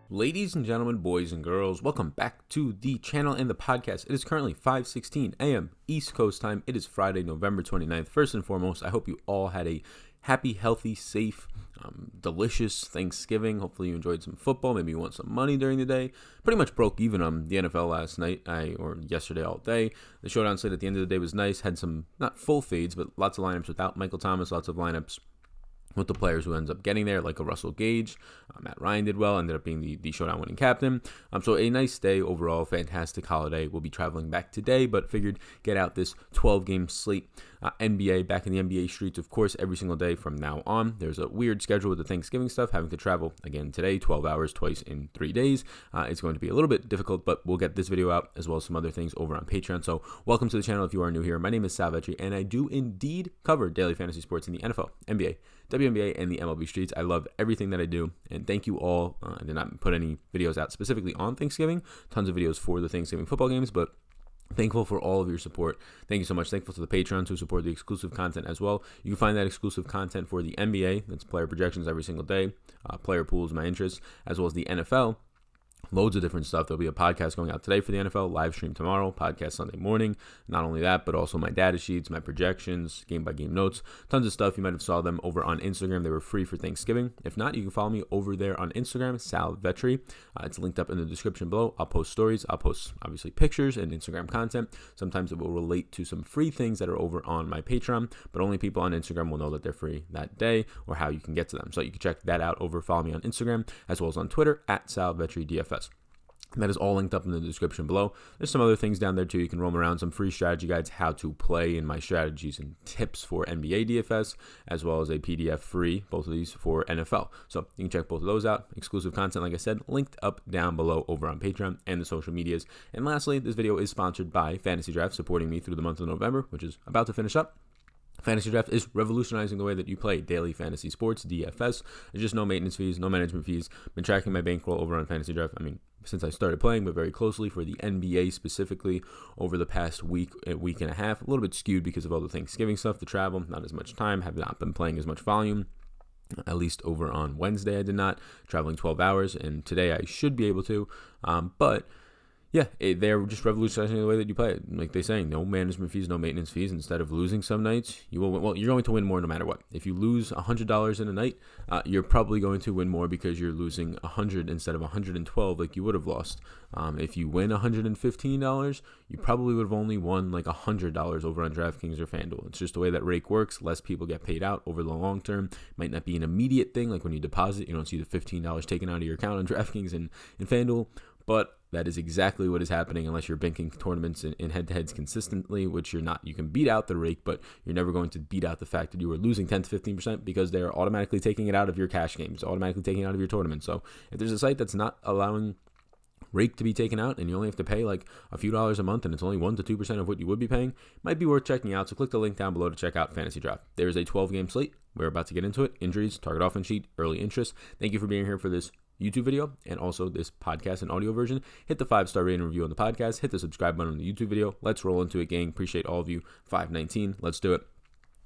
Ladies and gentlemen, boys and girls, welcome back to the channel and the podcast. It is currently 5:16 a.m. East Coast time. It is Friday, November 29th. First and foremost, I hope you all had a happy, healthy, safe, delicious Thanksgiving. Hopefully you enjoyed some football. Maybe you won some money during the day. Pretty much broke even on the NFL last night or yesterday all day. The showdown slate at the end of the day was nice. Had some, not full fades, but lots of lineups without Michael Thomas, lots of lineups with the players who ends up getting there, like a Russell Gage. Matt Ryan did well, ended up being the showdown winning captain. So a nice day overall, fantastic holiday. We'll be traveling back today, but figured get out this 12-game slate. NBA, back in the NBA streets, of course, every single day from now on. There's a weird schedule with the Thanksgiving stuff, having to travel again today, 12 hours, twice in 3 days. It's going to be a little bit difficult, but we'll get this video out as well as some other things over on Patreon. So welcome to the channel if you are new here. My name is Sal Vetri, and I do indeed cover daily fantasy sports in the NFL, NBA, WNBA, and the MLB streets. I love everything that I do, and thank you all. I did not put any videos out specifically on Thanksgiving, tons of videos for the Thanksgiving football games, but thankful for all of your support. Thank you so much. Thankful to the patrons who support the exclusive content as well. You can find that exclusive content for the NBA, that's player projections every single day, player pools, my interests, as well as the NFL. Loads of different stuff. There'll be a podcast going out today for the NFL, live stream tomorrow, podcast Sunday morning. Not only that, but also my data sheets, my projections, game-by-game notes, tons of stuff. You might have saw them over on Instagram. They were free for Thanksgiving. If not, you can follow me over there on Instagram, Sal Vetri. It's linked up in the description below. I'll post stories. I'll post, obviously, pictures and Instagram content. Sometimes it will relate to some free things that are over on my Patreon, but only people on Instagram will know that they're free that day or how you can get to them. So you can check that out over. Follow me on Instagram as well as on Twitter at SalVetriDFS. That is all linked up in the description below. There's some other things down there too. You can roam around, some free strategy guides, how to play, and my strategies and tips for NBA DFS, as well as a PDF free, both of these for NFL. So you can check both of those out. Exclusive content, like I said, linked up down below over on Patreon and the social medias. And lastly, this video is sponsored by FantasyDraft, supporting me through the month of November, which is about to finish up. FantasyDraft is revolutionizing the way that you play daily fantasy sports, DFS. There's just no maintenance fees, no management fees. Been tracking my bankroll over on FantasyDraft, since I started playing, but very closely for the NBA specifically over the past week and a half. A little bit skewed because of all the Thanksgiving stuff, the travel, not as much time, have not been playing as much volume. At least over on Wednesday I did not, traveling 12 hours, and today I should be able to, but yeah, they're just revolutionizing the way that you play it. Like they say, no management fees, no maintenance fees. Instead of losing some nights, you will win. Well, you're going to win more no matter what. If you lose $100 in a night, you're probably going to win more because you're losing $100 instead of $112 like you would have lost. If you win $115, you probably would have only won like $100 over on Draftkings or FanDuel. It's just the way that rake works. Less people get paid out over the long term. Might not be an immediate thing, like when you deposit, you don't see the $15 taken out of your account on Draftkings and FanDuel, but that is exactly what is happening unless you're banking tournaments in head-to-heads consistently, which you're not. You can beat out the rake, but you're never going to beat out the fact that you are losing 10 to 15% because they're automatically taking it out of your cash games, automatically taking it out of your tournament. So if there's a site that's not allowing rake to be taken out and you only have to pay like a few dollars a month and it's only 1 to 2% of what you would be paying, might be worth checking out. So click the link down below to check out FantasyDraft. There's a 12-game slate. We're about to get into it. Injuries, target offense sheet, early interest. Thank you for being here for this YouTube video and also this podcast and audio version. Hit the 5-star rating and review on the podcast. Hit the subscribe button on the YouTube video. Let's roll into it, gang. Appreciate all of you. 519. Let's do it.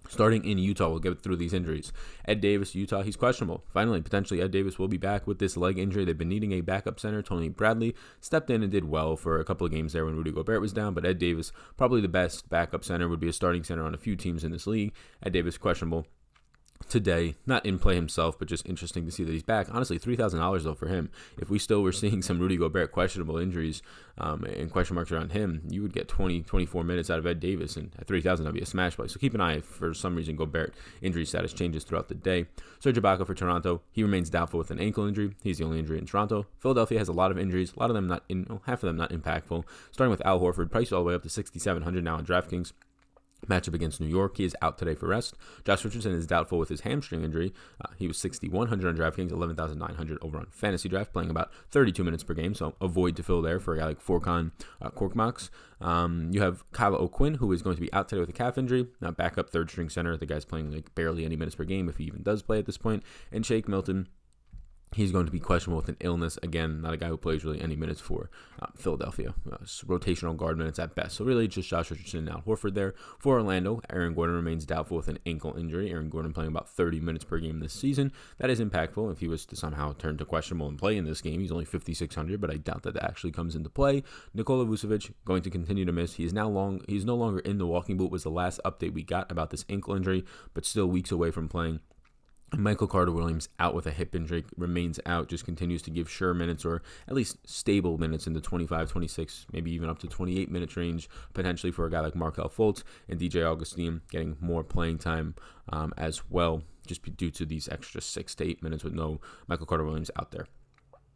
Starting in Utah, we'll get through these injuries. Ed Davis, Utah, he's questionable. Finally, potentially, Ed Davis will be back with this leg injury. They've been needing a backup center. Tony Bradley stepped in and did well for a couple of games there when Rudy Gobert was down, but Ed Davis, probably the best backup center, would be a starting center on a few teams in this league. Ed Davis, questionable today, not in play himself, but just interesting to see that he's back. Honestly, $3,000 though for him. If we still were seeing some Rudy Gobert questionable injuries and question marks around him, you would get 24 minutes out of Ed Davis, and at $3,000 that'd be a smash play. So keep an eye if for some reason Gobert injury status changes throughout the day. Serge Ibaka for Toronto, he remains doubtful with an ankle injury. He's the only injury in Toronto. Philadelphia has a lot of injuries, a lot of them half of them not impactful. Starting with Al Horford, priced all the way up to $6,700 now on Draftkings. Matchup against New York, he is out today for rest. Josh Richardson is doubtful with his hamstring injury. He was $6,100 on DraftKings, $11,900 over on FantasyDraft, playing about 32 minutes per game, so a void to fill there for a guy like Furkan Korkmaz. You have Kylo Quinn, who is going to be out today with a calf injury. Now backup third-string center. The guy's playing like barely any minutes per game if he even does play at this point. And Shake Milton, He's going to be questionable with an illness. Again, not a guy who plays really any minutes for Philadelphia. Rotational guard minutes at best. So really just Josh Richardson and Al Horford there. For Orlando, Aaron Gordon remains doubtful with an ankle injury. Aaron Gordon playing about 30 minutes per game this season. That is impactful if he was to somehow turn to questionable and play in this game. He's only 5,600, but I doubt that actually comes into play. Nikola Vucevic going to continue to miss. He's no longer in the walking boot was the last update we got about this ankle injury, but still weeks away from playing. Michael Carter-Williams out with a hip injury, remains out, just continues to give sure minutes or at least stable minutes in the 25, 26, maybe even up to 28 minutes range, potentially for a guy like Markelle Fultz, and DJ Augustin getting more playing time as well, just due to these extra 6 to 8 minutes with no Michael Carter-Williams out there.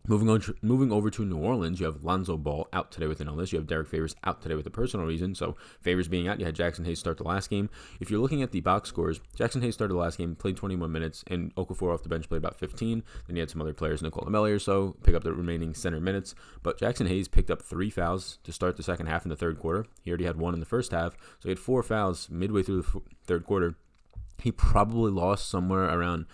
Moving over to New Orleans, you have Lonzo Ball out today with an illness. You have Derek Favors out today with a personal reason. So Favors being out, you had Jackson Hayes start the last game. If you're looking at the box scores, Jackson Hayes started the last game, played 21 minutes, and Okafor off the bench played about 15. Then you had some other players, Nicole Melli or so, pick up the remaining center minutes. But Jackson Hayes picked up 3 fouls to start the second half in the third quarter. He already had 1 in the first half, so he had 4 fouls midway through the third quarter. He probably lost somewhere around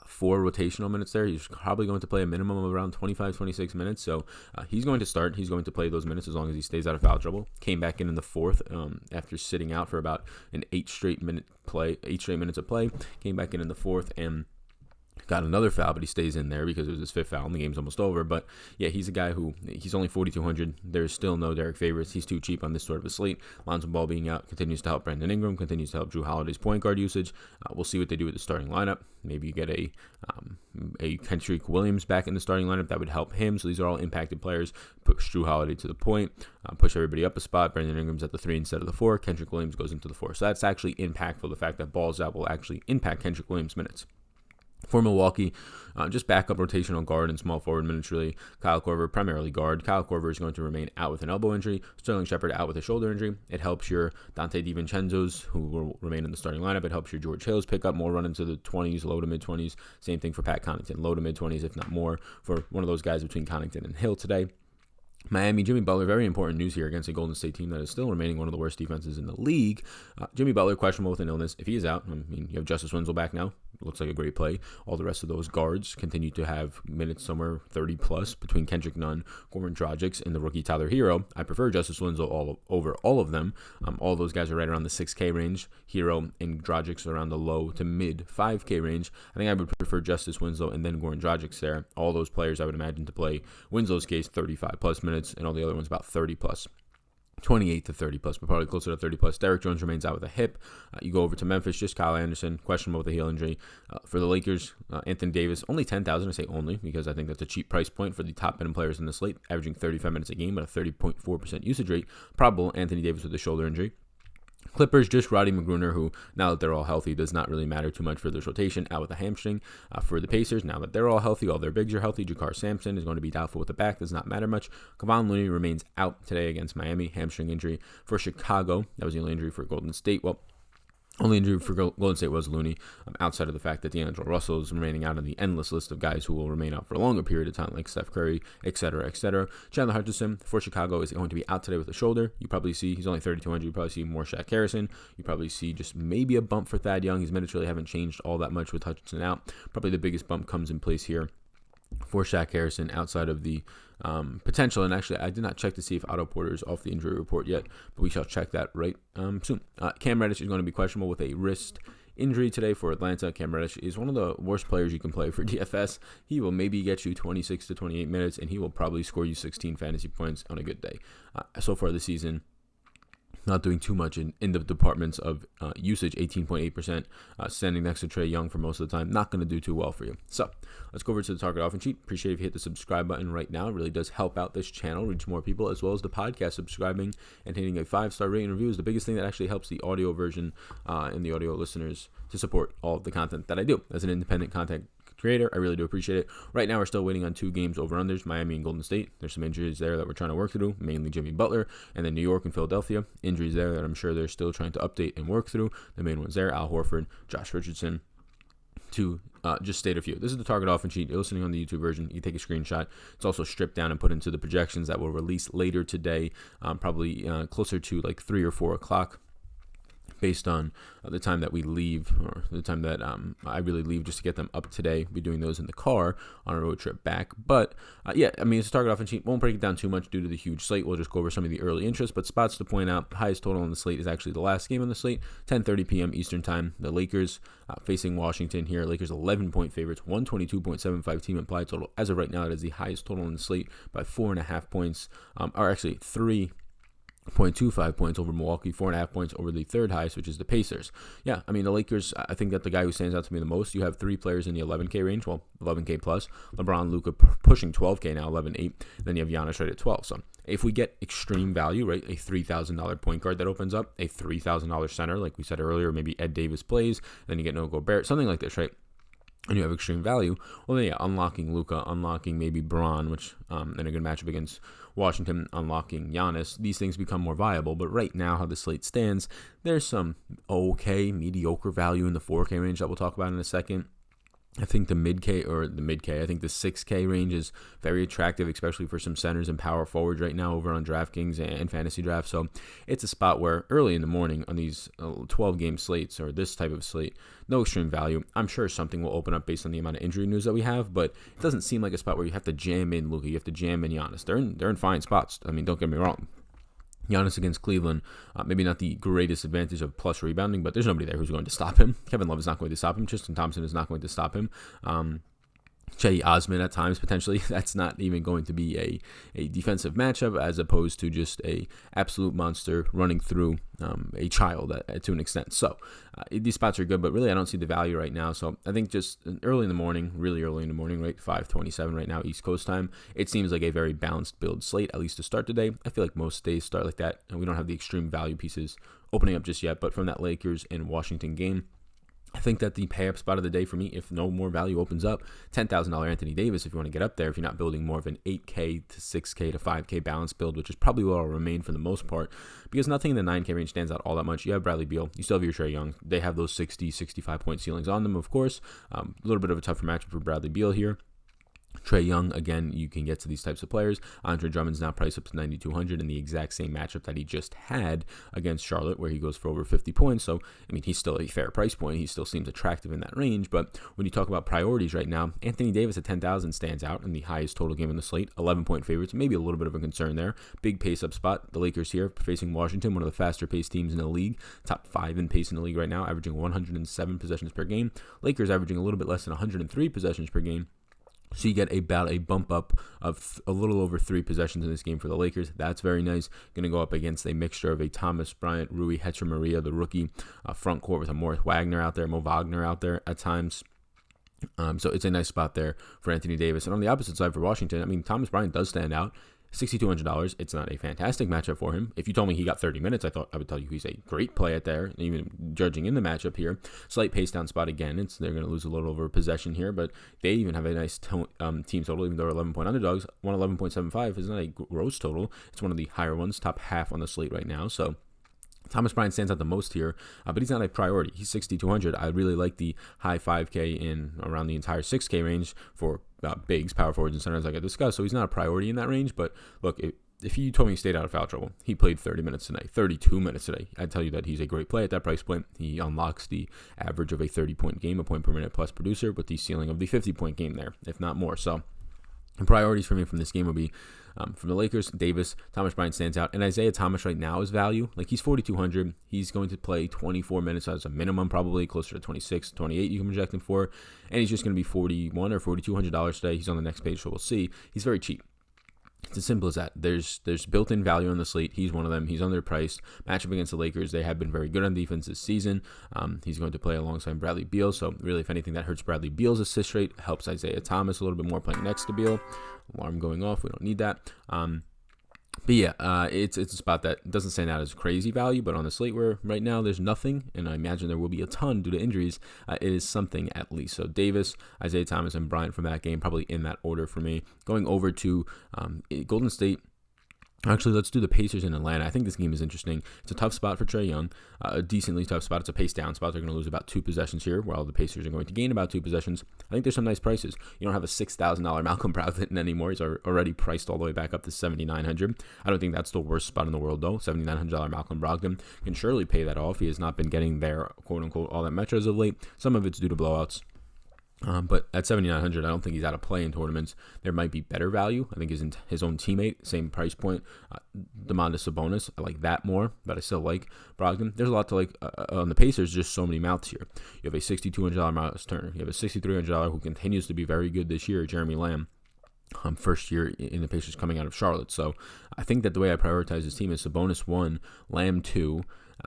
4 rotational minutes there. He's probably going to play a minimum of around 25, 26 minutes. So he's going to start. He's going to play those minutes as long as he stays out of foul trouble. Came back in the fourth after sitting out for about an 8 straight minutes of play. Came back in the fourth and got another foul, but he stays in there because it was his 5th foul and the game's almost over. But yeah, he's a guy who, he's only 4,200. There's still no Derek Favors. He's too cheap on this sort of a slate. Lonzo Ball being out continues to help Brandon Ingram, continues to help Drew Holiday's point guard usage. We'll see what they do with the starting lineup. Maybe you get a Kendrick Williams back in the starting lineup. That would help him. So these are all impacted players. Push Drew Holiday to the point, push everybody up a spot. Brandon Ingram's at the 3 instead of the 4. Kendrick Williams goes into the 4. So that's actually impactful. The fact that Ball's out will actually impact Kendrick Williams' minutes. For Milwaukee, just backup rotational guard and small forward minutes, really. Kyle Korver, primarily guard. Kyle Korver is going to remain out with an elbow injury. Sterling Shepard out with a shoulder injury. It helps your Dante DiVincenzo's, who will remain in the starting lineup. It helps your George Hills pick up more, run into the 20s, low to mid-20s. Same thing for Pat Connaughton, low to mid-20s, if not more, for one of those guys between Connaughton and Hill today. Miami, Jimmy Butler, very important news here against a Golden State team that is still remaining one of the worst defenses in the league. Jimmy Butler, questionable with an illness. If he is out, I mean, you have Justice Winslow back now. Looks like a great play. All the rest of those guards continue to have minutes somewhere 30 plus between Kendrick Nunn, Goran Dragic, and the rookie Tyler Hero. I prefer Justice Winslow over all of them. All those guys are right around the 6K range. Hero and Dragic around the low to mid 5K range. I think I would prefer Justice Winslow and then Goran Dragic there. All those players I would imagine to play Winslow's case 35 plus minutes, and all the other ones about 30 plus. 28 to 30 plus, but probably closer to 30 plus. Derrick Jones remains out with a hip. You go over to Memphis, just Kyle Anderson, questionable with a heel injury. For the Lakers, Anthony Davis, only 10,000. I say only because I think that's a cheap price point for the top end players in the slate, averaging 35 minutes a game at a 30.4% usage rate. Probable Anthony Davis with a shoulder injury. Clippers, just Roddy McGruner, who, now that they're all healthy, does not really matter too much for this rotation, out with a hamstring. For the Pacers, now that they're all healthy, all their bigs are healthy, Jakar Sampson is going to be doubtful with the back, does not matter much. Kevon Looney remains out today against Miami, hamstring injury. For Chicago, that was the only injury for Golden State. Well, only injury for Golden State was Looney, outside of the fact that D'Angelo Russell is remaining out on the endless list of guys who will remain out for a longer period of time, like Steph Curry, etc., etc. Chandler Hutchison for Chicago is going to be out today with a shoulder. You probably see, he's only 3,200, you probably see more Shaq Harrison. You probably see just maybe a bump for Thad Young. His minutes really haven't changed all that much with Hutchison out. Probably the biggest bump comes in place here for Shaq Harrison outside of the potential. And actually, I did not check to see if Otto Porter is off the injury report yet, but we shall check that right soon. Cam Reddish is going to be questionable with a wrist injury today for Atlanta. Cam Reddish is one of the worst players you can play for DFS. He will maybe get you 26 to 28 minutes, and he will probably score you 16 fantasy points on a good day. So far this season, not doing too much in the departments of usage, 18.8%, standing next to Trae Young for most of the time. Not going to do too well for you. So let's go over to the Target Offense Sheet. Appreciate if you hit the subscribe button right now. It really does help out this channel, reach more people, as well as the podcast. Subscribing and hitting a 5-star rating and review is the biggest thing that actually helps the audio version and the audio listeners to support all of the content that I do as an independent content creator. I really do appreciate it. Right now, we're still waiting on 2 games over-unders, Miami and Golden State. There's some injuries there that we're trying to work through, mainly Jimmy Butler, and then New York and Philadelphia. Injuries there that I'm sure they're still trying to update and work through. The main ones there, Al Horford, Josh Richardson, to just state a few. This is the Target Offense Sheet. You're listening on the YouTube version. You take a screenshot. It's also stripped down and put into the projections that will release later today, probably closer to like 3 or 4 o'clock. based on the time that we leave, or the time that I really leave just to get them up today. We're doing those in the car on a road trip back. But yeah, I mean, it's a target offense sheet. Won't break it down too much due to the huge slate. We'll just go over some of the early interest. But spots to point out, highest total on the slate is actually the last game on the slate, 10:30 p.m. Eastern time. The Lakers facing Washington here. Lakers 11-point favorites, 122.75 team implied total. As of right now, that is the highest total on the slate by 4.5 points, or actually 3.25 points over Milwaukee, 4.5 points over the third highest, which is the Pacers. Yeah, I mean, the Lakers, I think that the guy who stands out to me the most, you have three players in the 11K range, well, 11K plus. LeBron, Luka pushing 12K now, 11.8. Then you have Giannis right at 12. So if we get extreme value, right, a $3,000 point guard that opens up, a $3,000 center, like we said earlier, maybe Ed Davis plays, then you get No Gobert, something like this, right? And you have extreme value, well, then, yeah, unlocking Luka, unlocking maybe Braun, which in a good matchup against Washington, unlocking Giannis, these things become more viable. But right now, how the slate stands, there's some okay, mediocre value in the 4K range that we'll talk about in a second. I think the mid-K, I think the 6K range is very attractive, especially for some centers and power forwards right now over on Draftkings and FantasyDraft. So it's a spot where early in the morning on these 12-game slates, or this type of slate, no extreme value. I'm sure something will open up based on the amount of injury news that we have, but it doesn't seem like a spot where you have to jam in Luka, you have to jam in Giannis. They're in fine spots. I mean, don't get me wrong. Giannis against Cleveland, maybe not the greatest advantage of plus rebounding, but there's nobody there who's going to stop him. Kevin Love is not going to stop him. Tristan Thompson is not going to stop him. Cedi Osman at times, potentially. That's not even going to be a defensive matchup, as opposed to just a absolute monster running through a child to an extent. So these spots are good, but really I don't see the value right now. So I think just early in the morning, really early in the morning, right, 5:27 right now East Coast time, it seems like a very balanced build slate, at least to start the day. I feel like most days start like that, and we don't have the extreme value pieces opening up just yet. But from that Lakers and Washington game, I think that the pay-up spot of the day for me, if no more value opens up, $10,000 Anthony Davis if you want to get up there, if you're not building more of an 8K to 6K to 5K balance build, which is probably what will remain for the most part, because nothing in the 9K range stands out all that much. You have Bradley Beal, you still have your Trae Young. They have those 60, 65-point ceilings on them, of course. A little bit of a tougher matchup for Bradley Beal here. Trae Young, again, you can get to these types of players. Andre Drummond's now priced up to 9,200 in the exact same matchup that he just had against Charlotte, where he goes for over 50 points. So, I mean, he's still a fair price point. He still seems attractive in that range. But when you talk about priorities right now, Anthony Davis at 10,000 stands out in the highest total game in the slate. 11-point favorites, maybe a little bit of a concern there. Big pace-up spot. The Lakers here facing Washington, one of the faster-paced teams in the league. Top 5 in pace in the league right now, averaging 107 possessions per game. Lakers averaging a little bit less than 103 possessions per game. So you get about a bump up of a little over 3 possessions in this game for the Lakers. That's very nice. Going to go up against a mixture of a Thomas Bryant, Rui Hachimura, the rookie, front court with a Mo Wagner out there at times. So it's a nice spot there for Anthony Davis. And on the opposite side for Washington, I mean, Thomas Bryant does stand out. $6,200. It's not a fantastic matchup for him. If you told me he got 30 minutes, I would tell you he's a great play at there, even judging in the matchup here. Slight pace down spot again. They're going to lose a little over possession here, but they even have a nice team total, even though they're 11-point underdogs. 111.75 is not a gross total. It's one of the higher ones, top half on the slate right now. So Thomas Bryant stands out the most here, but he's not a priority. He's 6,200. I really like the high 5K in around the entire 6K range for bigs, power forwards, and centers like I discussed. So he's not a priority in that range. But look, if you told me he stayed out of foul trouble, he played 30 minutes today, 32 minutes today, I'd tell you that he's a great play at that price point. He unlocks the average of a 30-point game, a point per minute plus producer, with the ceiling of the 50-point game there, if not more. So and priorities for me from this game would be from the Lakers, Davis, Thomas Bryant stands out, and Isaiah Thomas right now is value. Like, he's 4,200. He's going to play 24 minutes as a minimum, probably closer to 26, 28 you can project him for, and he's just going to be $4,100 or $4,200 today. He's on the next page, so we'll see. He's very cheap. It's as simple as that. There's built-in value on the slate. He's one of them. He's underpriced. Matchup against the Lakers, they have been very good on defense this season. He's going to play alongside Bradley Beal, so really, if anything, that hurts Bradley Beal's assist rate, helps Isaiah Thomas a little bit more playing next to Beal. Alarm going off. We don't need that. But yeah, it's a spot that doesn't stand out as crazy value, but on the slate where right now there's nothing, and I imagine there will be a ton due to injuries, it is something at least. So Davis, Isaiah Thomas, and Bryant from that game, probably in that order for me. Going over to Golden State Actually, let's do the Pacers in Atlanta. I think this game is interesting. It's a tough spot for Trae Young, a decently tough spot. It's a pace-down spot. They're going to lose about 2 possessions here, while the Pacers are going to gain about 2 possessions. I think there's some nice prices. You don't have a $6,000 Malcolm Brogdon anymore. He's already priced all the way back up to $7,900. I don't think that's the worst spot in the world, though. $7,900 Malcolm Brogdon can surely pay that off. He has not been getting there, quote-unquote, all that much as of late. Some of it's due to blowouts. But at 7,900, I don't think he's out of play in tournaments. There might be better value. I think his own teammate, same price point, Domantas Sabonis. I like that more, but I still like Brogdon. There's a lot to like on the Pacers. Just so many mouths here. You have a $6,200 Miles Turner. You have a $6,300 who continues to be very good this year, Jeremy Lamb. First year in the Pacers coming out of Charlotte. So I think that the way I prioritize this team is Sabonis 1, Lamb 2,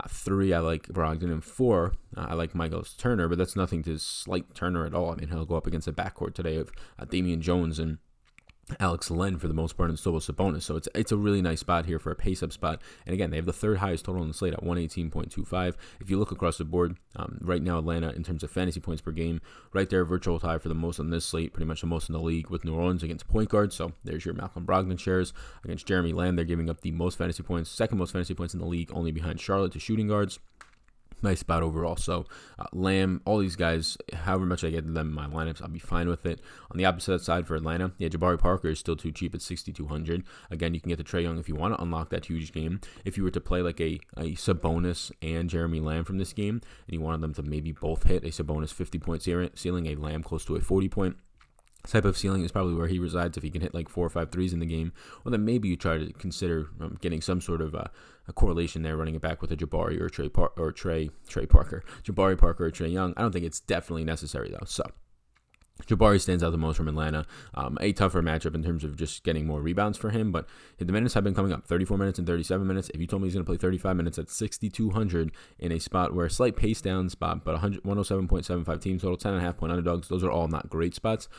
3, I like Brogdon, and 4, I like Miles Turner, but that's nothing to slight Turner at all. I mean, he'll go up against a backcourt today of Damian Jones and Alex Len for the most part, and still with Sabonis. So it's a really nice spot here for a pace-up spot. And again, they have the third highest total on the slate at 118.25. If you look across the board, right now Atlanta, in terms of fantasy points per game, right there, virtual tie for the most on this slate, pretty much the most in the league with New Orleans against point guards. So there's your Malcolm Brogdon shares. Against Jeremy Lamb, they're giving up the most fantasy points, second most fantasy points in the league, only behind Charlotte to shooting guards. Nice spot overall. So Lamb, all these guys, however much I get to them in my lineups, I'll be fine with it. On the opposite side for Atlanta, Jabari Parker is still too cheap at $6,200. Again, you can get the Trae Young if you want to unlock that huge game. If you were to play like a Sabonis and Jeremy Lamb from this game, and you wanted them to maybe both hit a Sabonis 50-point ceiling, a Lamb close to a 40-point type of ceiling is probably where he resides. If he can hit like 4 or 5 threes in the game, well, then maybe you try to consider getting some sort of a correlation there, running it back with a Jabari or Trey Parker, Jabari Parker or Trae Young. I don't think it's definitely necessary though. So Jabari stands out the most from Atlanta. A tougher matchup in terms of just getting more rebounds for him, but the minutes have been coming up, 34 minutes and 37 minutes. If you told me he's going to play 35 minutes at 6,200 in a spot where a slight pace down spot, but 107.75 team total, 10.5 point underdogs, those are all not great spots,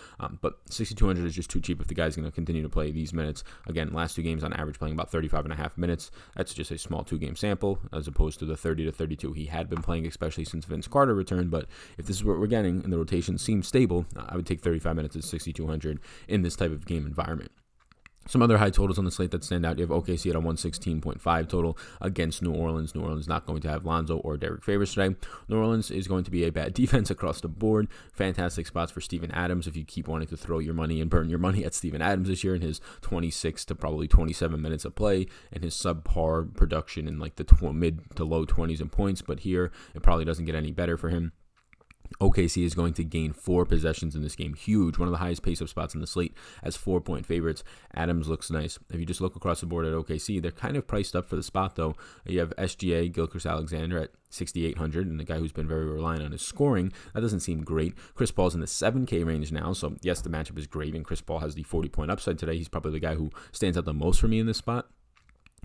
but 6,200 is just too cheap if the guy's going to continue to play these minutes. Again, last 2 games on average playing about 35.5 minutes. That's just a small 2-game sample as opposed to the 30 to 32 he had been playing, especially since Vince Carter returned. But if this is what we're getting and the rotation seems stable, I would take 35 minutes at 6,200 in this type of game environment. Some other high totals on the slate that stand out. You have OKC at a 116.5 total against New Orleans. New Orleans not going to have Lonzo or Derek Favors today. New Orleans is going to be a bad defense across the board. Fantastic spots for Steven Adams if you keep wanting to throw your money and burn your money at Steven Adams this year in his 26 to probably 27 minutes of play and his subpar production in like the mid to low 20s in points. But here, it probably doesn't get any better for him. OKC is going to gain 4 possessions in this game. Huge. One of the highest pace-up spots in the slate as 4-point favorites. Adams looks nice. If you just look across the board at OKC, they're kind of priced up for the spot, though. You have SGA, Gilchrist Alexander at 6,800, and the guy who's been very reliant on his scoring. That doesn't seem great. Chris Paul's in the 7K range now, so yes, the matchup is great, and Chris Paul has the 40-point upside today. He's probably the guy who stands out the most for me in this spot.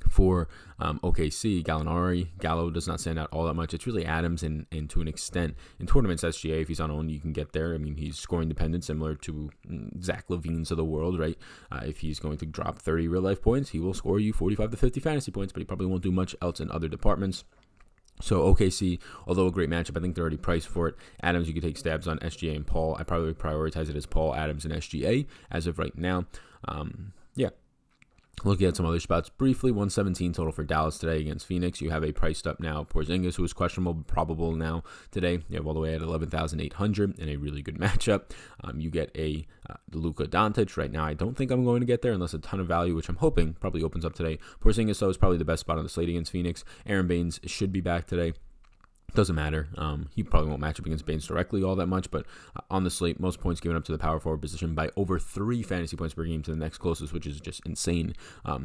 For OKC, Gallo does not stand out all that much. It's really Adams and to an extent in tournaments, SGA, if he's on own, you can get there. I mean, he's scoring dependent, similar to Zach LaVine's of the world, right? If he's going to drop 30 real-life points, he will score you 45 to 50 fantasy points, but he probably won't do much else in other departments. So OKC, although a great matchup, I think they're already priced for it. Adams, you could take stabs on SGA and Paul. I probably would prioritize it as Paul, Adams, and SGA as of right now. Looking at some other spots briefly, 117 total for Dallas today against Phoenix. You have a priced up now Porzingis, who is questionable but probable now today. You have all the way at 11,800 in a really good matchup. You get a Luka Doncic. Right now, I don't think I'm going to get there unless a ton of value, which I'm hoping probably opens up today. Porzingis, though, is probably the best spot on the slate against Phoenix. Aaron Baines should be back today. Doesn't matter. He probably won't match up against Baines directly all that much, but on the slate, most points given up to the power forward position by over 3 fantasy points per game to the next closest, which is just insane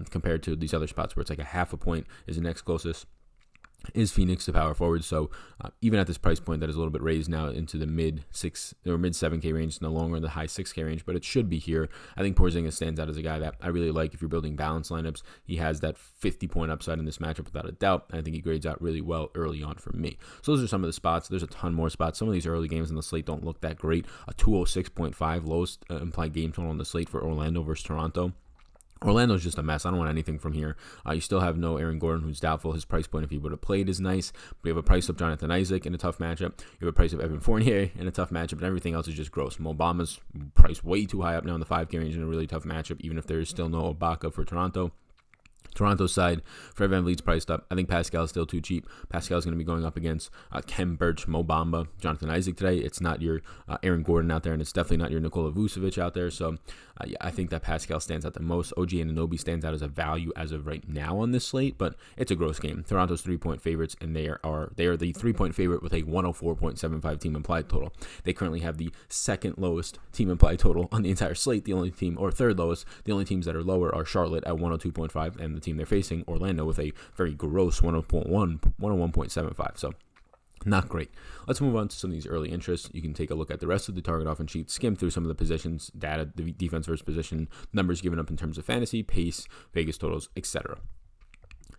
compared to these other spots where it's like a half a point is the next closest. Is Phoenix the power forward? So even at this price point that is a little bit raised now into the mid 7K range, no longer in the high 6K range, but it should be here. I think Porzingis stands out as a guy that I really like if you're building balanced lineups. He has that 50-point upside in this matchup without a doubt. I think he grades out really well early on for me. So those are some of the spots. There's a ton more spots. Some of these early games on the slate don't look that great. A 206.5 lowest implied game total on the slate for Orlando versus Toronto. Orlando's just a mess. I don't want anything from here. You still have no Aaron Gordon, who's doubtful. His price point, if he would have played, is nice. But you have a price of Jonathan Isaac in a tough matchup. You have a price of Evan Fournier in a tough matchup, and everything else is just gross. Mo Bamba's priced way too high up now in the 5K range in a really tough matchup, even if there is still no Ibaka for Toronto. Toronto's side, Fred VanVleet's priced up. I think Pascal is still too cheap. Pascal's going to be going up against Kem Birch, Mo Bamba, Jonathan Isaac today. It's not your Aaron Gordon out there, and it's definitely not your Nikola Vucevic out there. So yeah, I think that Pascal stands out the most. OG Anunoby stands out as a value as of right now on this slate, but it's a gross game. Toronto's 3-point favorites, and they are the 3-point favorite with a 104.75 team implied total. They currently have the second lowest team implied total on the entire slate. The only team, or third lowest, the only teams that are lower are Charlotte at 102.5, and the team they're facing, Orlando, with a very gross 101.75. So not great. Let's move on to some of these early interests. You can take a look at the rest of the target offense sheet, skim through some of the positions, data, the defense versus position, numbers given up in terms of fantasy, pace, Vegas totals, etc.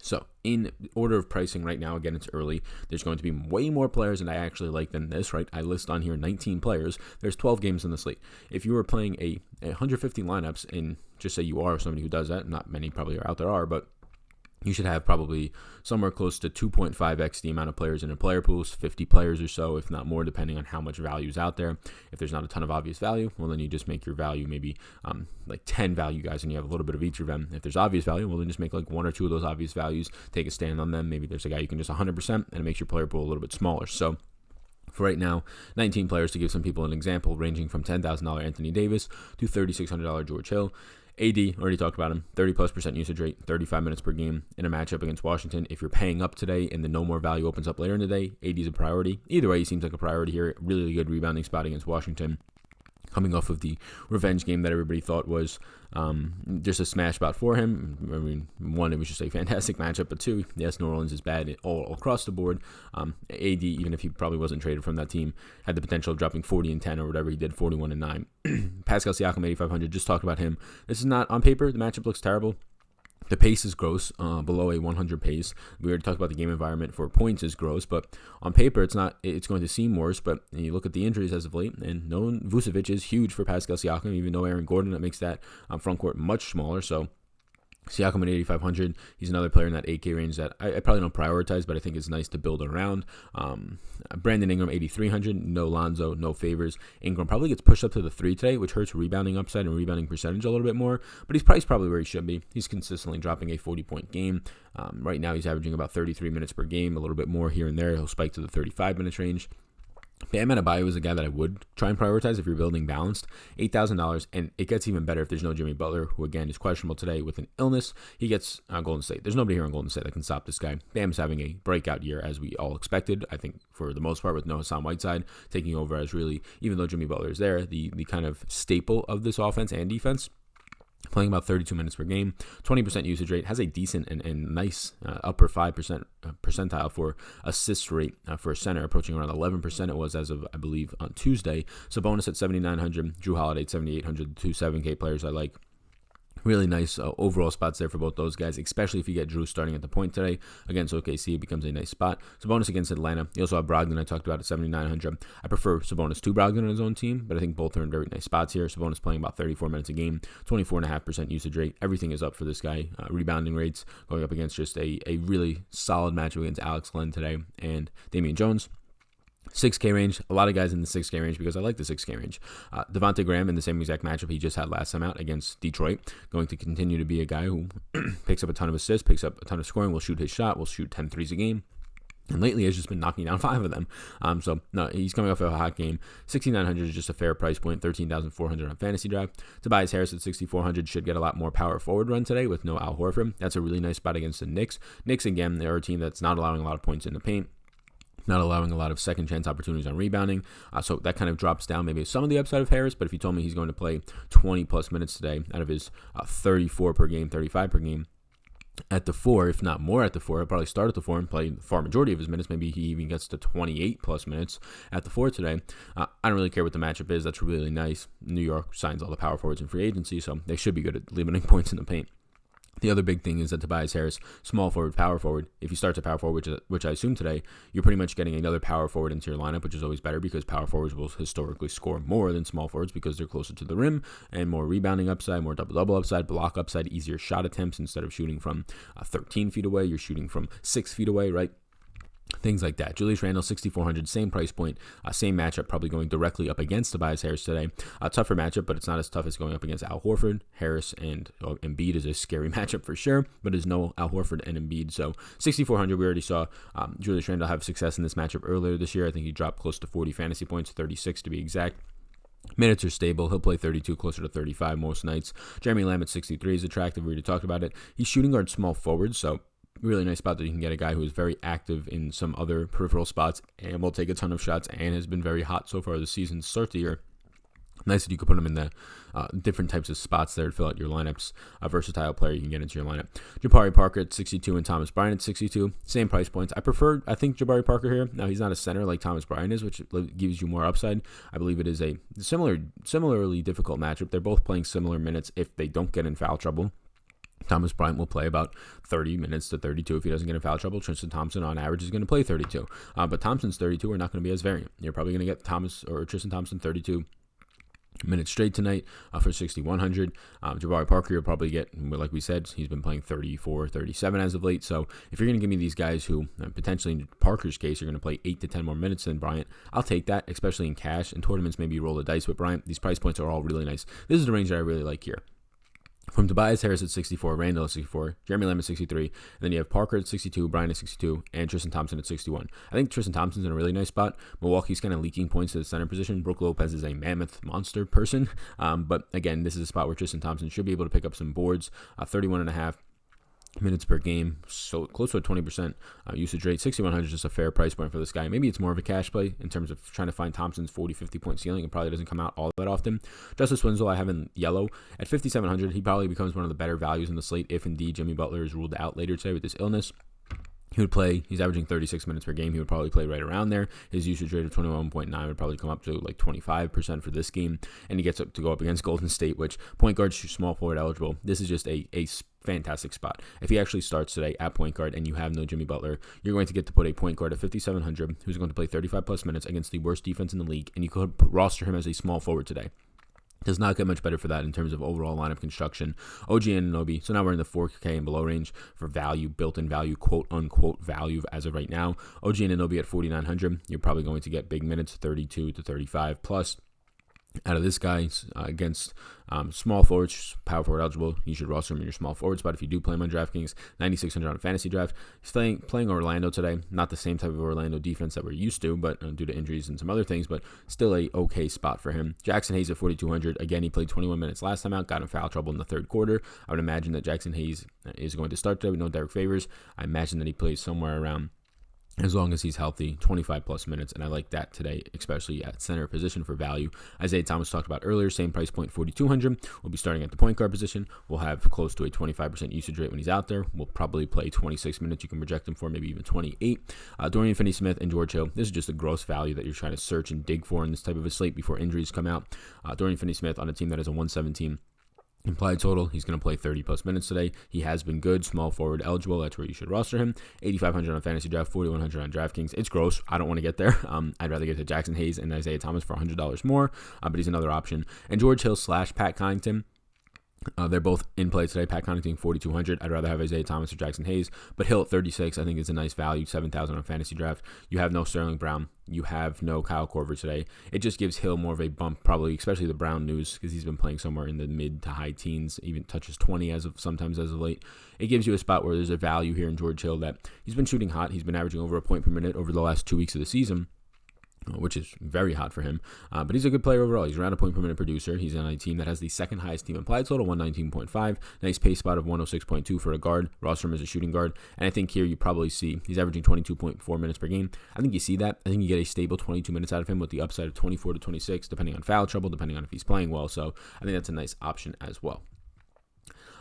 So in order of pricing right now, again, it's early. There's going to be way more players than I actually like than this, right? I list on here 19 players. There's 12 games in the slate. If you were playing a 150 lineups, and just say you are somebody who does that, not many probably are out there are, but you should have probably somewhere close to 2.5x the amount of players in a player pool, 50 players or so, if not more, depending on how much value is out there. If there's not a ton of obvious value, well, then you just make your value maybe like 10 value guys, and you have a little bit of each of them. If there's obvious value, well, then just make like one or two of those obvious values, take a stand on them. Maybe there's a guy you can just 100%, and it makes your player pool a little bit smaller. So for right now, 19 players to give some people an example, ranging from $10,000 Anthony Davis to $3,600 George Hill. AD, already talked about him, 30+% usage rate, 35 minutes per game in a matchup against Washington. If you're paying up today and the no more value opens up later in the day, AD is a priority. Either way, he seems like a priority here. Really good rebounding spot against Washington, coming off of the revenge game that everybody thought was just a smash spot for him. I mean, one, it was just a fantastic matchup, but two, yes, New Orleans is bad all across the board. AD, even if he probably wasn't traded from that team, had the potential of dropping 40-10 or whatever he did, 41-9. Pascal Siakam, 8,500, just talked about him. This is not on paper. The matchup looks terrible. The pace is gross, below a 100 pace. We already talked about the game environment for points is gross, but on paper, it's not. It's going to seem worse, but you look at the injuries as of late, and no Vucevic is huge for Pascal Siakam, even though Aaron Gordon, that makes that front court much smaller, so Siakam at 8,500. He's another player in that 8K range that I probably don't prioritize, but I think it's nice to build around. Brandon Ingram, 8,300. No Lonzo, no Favors. Ingram probably gets pushed up to the 3 today, which hurts rebounding upside and rebounding percentage a little bit more, but he's priced probably where he should be. He's consistently dropping a 40-point game. Right now, he's averaging about 33 minutes per game, a little bit more here and there. He'll spike to the 35 minutes range. Bam Adebayo is a guy that I would try and prioritize if you're building balanced. $8,000, and it gets even better if there's no Jimmy Butler, who again is questionable today with an illness. He gets Golden State. There's nobody here in Golden State that can stop this guy. Bam's having a breakout year, as we all expected, I think, for the most part, with no Hassan Whiteside taking over as really, even though Jimmy Butler is there, the kind of staple of this offense and defense. Playing about 32 minutes per game, 20% usage rate, has a decent and nice upper 5% percentile for assist rate for a center, approaching around 11% it was as of, I believe, on Tuesday. Sabonis at 7,900, Drew Holiday at 7,800, the two 7K players I like. Really nice overall spots there for both those guys, especially if you get Drew starting at the point today. Against OKC, it becomes a nice spot. Sabonis against Atlanta. You also have Brogdon, I talked about, at 7,900. I prefer Sabonis to Brogdon on his own team, but I think both are in very nice spots here. Sabonis playing about 34 minutes a game, 24.5% usage rate. Everything is up for this guy. Rebounding rates going up against just a really solid matchup against Alex Len today and Damian Jones. 6K range, a lot of guys in the 6K range because I like the 6K range. Devontae Graham in the same exact matchup he just had last time out against Detroit, going to continue to be a guy who picks up a ton of assists, picks up a ton of scoring, will shoot his shot, will shoot 10 threes a game. And lately has just been knocking down 5 of them. So no, he's coming off of a hot game. 6,900 is just a fair price point. 13,400 on FantasyDraft. Tobias Harris at 6,400 should get a lot more power forward run today with no Al Horford. That's a really nice spot against the Knicks. Knicks, again, they're a team that's not allowing a lot of points in the paint, not allowing a lot of second chance opportunities on rebounding. So that kind of drops down maybe some of the upside of Harris, but if you told me he's going to play 20 plus minutes today out of his 34 per game, 35 per game, at the 4, if not more at the 4, he'll probably start at the 4 and play the far majority of his minutes. Maybe he even gets to 28 plus minutes at the 4 today. I don't really care what the matchup is. That's really nice. New York signs all the power forwards in free agency, so they should be good at limiting points in the paint. The other big thing is that Tobias Harris, small forward, power forward. If he starts at power forward, which I assume today, you're pretty much getting another power forward into your lineup, which is always better because power forwards will historically score more than small forwards because they're closer to the rim and more rebounding upside, more double-double upside, block upside, easier shot attempts. Instead of shooting from 13 feet away, you're shooting from 6 feet away, right? Things like that. Julius Randle, 6,400, same price point, same matchup, probably going directly up against Tobias Harris today. A tougher matchup, but it's not as tough as going up against Al Horford. Harris and Embiid is a scary matchup for sure, but there's no Al Horford and Embiid. So 6,400, we already saw Julius Randle have success in this matchup earlier this year. I think he dropped close to 40 fantasy points, 36 to be exact. Minutes are stable. He'll play 32, closer to 35 most nights. Jeremy Lamb at 63 is attractive. We already talked about it. He's shooting guard small forward, so really nice spot that you can get a guy who is very active in some other peripheral spots and will take a ton of shots and has been very hot so far this season. Start the year. Nice that you could put him in the different types of spots there to fill out your lineups. A versatile player you can get into your lineup. Jabari Parker at 62 and Thomas Bryant at 62. Same price points. I think Jabari Parker here. Now, he's not a center like Thomas Bryant is, which gives you more upside. I believe it is a similarly difficult matchup. They're both playing similar minutes if they don't get in foul trouble. Thomas Bryant will play about 30 minutes to 32 if he doesn't get in foul trouble. Tristan Thompson, on average, is going to play 32. But Thompson's 32 are not going to be as variant. You're probably going to get Tristan Thompson 32 minutes straight tonight for 6,100. Jabari Parker, you'll probably get, like we said, he's been playing 34, 37 as of late. So if you're going to give me these guys who, potentially in Parker's case, are going to play 8 to 10 more minutes than Bryant, I'll take that, especially in cash. In tournaments, maybe you roll the dice with Bryant. These price points are all really nice. This is the range that I really like here. From Tobias Harris at 64, Randall at 64, Jeremy Lamb at 63, and then you have Parker at 62, Bryant at 62, and Tristan Thompson at 61. I think Tristan Thompson's in a really nice spot. Milwaukee's kind of leaking points to the center position. Brook Lopez is a mammoth monster person, but again, this is a spot where Tristan Thompson should be able to pick up some boards. 31.5 minutes per game, so close to a 20% usage rate. 6,100 is just a fair price point for this guy. Maybe it's more of a cash play in terms of trying to find Thompson's 40, 50-point ceiling. It probably doesn't come out all that often. Justice Winslow, I have in yellow. At 5,700, he probably becomes one of the better values in the slate if indeed Jimmy Butler is ruled out later today with this illness. He would play, he's averaging 36 minutes per game. He would probably play right around there. His usage rate of 21.9 would probably come up to like 25% for this game. And he gets to go up against Golden State, which point guard, small forward eligible. This is just a fantastic spot. If he actually starts today at point guard and you have no Jimmy Butler, you're going to get to put a point guard at 5,700 who's going to play 35 plus minutes against the worst defense in the league. And you could roster him as a small forward today. Does not get much better for that in terms of overall lineup construction. OG Anunoby, so now we're in the 4K and below range for value, built-in value, quote-unquote value as of right now. OG Anunoby at 4,900, you're probably going to get big minutes, 32 to 35 plus. Out of this guy against small forwards, power forward eligible, you should roster him in your small forward spot if you do play him on DraftKings. 9,600 on fantasy draft. He's playing Orlando today. Not the same type of Orlando defense that we're used to, but due to injuries and some other things, but still a okay spot for him. Jackson Hayes at 4,200. Again, he played 21 minutes last time out, got in foul trouble in the third quarter. I would imagine that Jackson Hayes is going to start today with no Derek Favors. I imagine that he plays somewhere around, as long as he's healthy, 25 plus minutes, and I like that today, especially at center position for value. Isaiah Thomas talked about earlier, same price point, 4,200. We'll be starting at the point guard position. We'll have close to a 25% usage rate when he's out there. We'll probably play 26 minutes. You can project him for maybe even 28. Dorian Finney-Smith and George Hill. This is just a gross value that you're trying to search and dig for in this type of a slate before injuries come out. Dorian Finney-Smith on a team that has a 117 implied total. He's going to play 30 plus minutes today. He has been good, small forward eligible. That's where you should roster him. 8,500 on fantasy draft, 4,100 on DraftKings. It's gross. I don't want to get there. I'd rather get to Jackson Hayes and Isaiah Thomas for $100 more, but he's another option. And George Hill / Pat Connaughton. They're both in play today. Pat Connaughton 4,200. I'd rather have Isaiah Thomas or Jackson Hayes, but Hill at 36 I think is a nice value. 7,000 on fantasy draft. You have no Sterling Brown. You have no Kyle Korver today. It just gives Hill more of a bump, probably, especially the Brown news, because he's been playing somewhere in the mid to high teens, even touches 20 sometimes as of late. It gives you a spot where there's a value here in George Hill that he's been shooting hot. He's been averaging over a point per minute over the last 2 weeks of the season, which is very hot for him. But he's a good player overall. He's around a point per minute producer. He's on a team that has the second highest team implied total, 119.5. Nice pace spot of 106.2 for a guard. Roster him as a shooting guard. And I think here you probably see he's averaging 22.4 minutes per game. I think you see that. I think you get a stable 22 minutes out of him with the upside of 24 to 26, depending on foul trouble, depending on if he's playing well. So I think that's a nice option as well.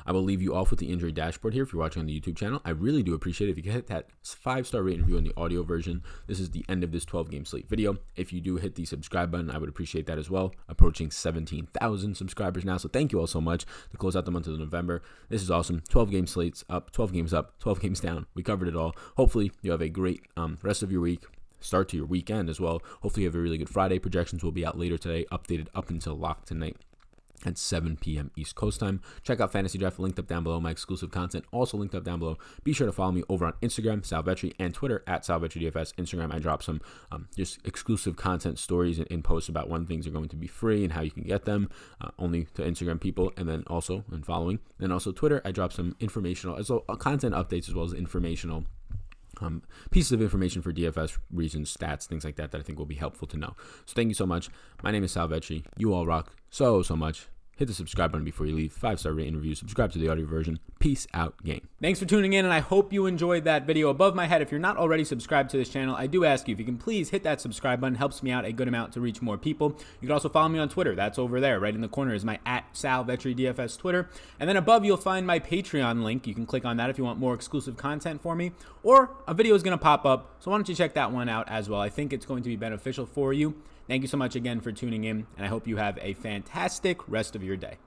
I will leave you off with the injury dashboard here if you're watching on the YouTube channel. I really do appreciate it if you can hit that 5-star rate and review on the audio version. This is the end of this 12-game slate video. If you do hit the subscribe button, I would appreciate that as well. Approaching 17,000 subscribers now, so thank you all so much to close out the month of November. This is awesome. 12-game slates up, 12 games up, 12 games down. We covered it all. Hopefully, you have a great rest of your week. Start to your weekend as well. Hopefully, you have a really good Friday. Projections will be out later today, updated up until lock tonight. at 7 p.m. East Coast time. Check out Fantasy Draft, linked up down below. My exclusive content also linked up down below. Be sure to follow me over on Instagram, Sal Vetri, and Twitter at SalVetriDFS. Instagram, I drop some just exclusive content stories and posts about when things are going to be free and how you can get them only to Instagram people, and then also and following. And also Twitter, I drop some informational, as well content updates as well as informational pieces of information for DFS reasons, stats, things like that I think will be helpful to know. So thank you so much. My name is Sal Vetri. You all rock so much. Hit the subscribe button before you leave. 5-star rating review. Subscribe to the audio version. Peace out, gang. Thanks for tuning in, and I hope you enjoyed that video. Above my head, if you're not already subscribed to this channel, I do ask you if you can please hit that subscribe button. Helps me out a good amount to reach more people. You can also follow me on Twitter. That's over there. Right in the corner is my @SalVetriDFS Twitter. And then above, you'll find my Patreon link. You can click on that if you want more exclusive content for me. Or a video is going to pop up, so why don't you check that one out as well. I think it's going to be beneficial for you. Thank you so much again for tuning in, and I hope you have a fantastic rest of your day.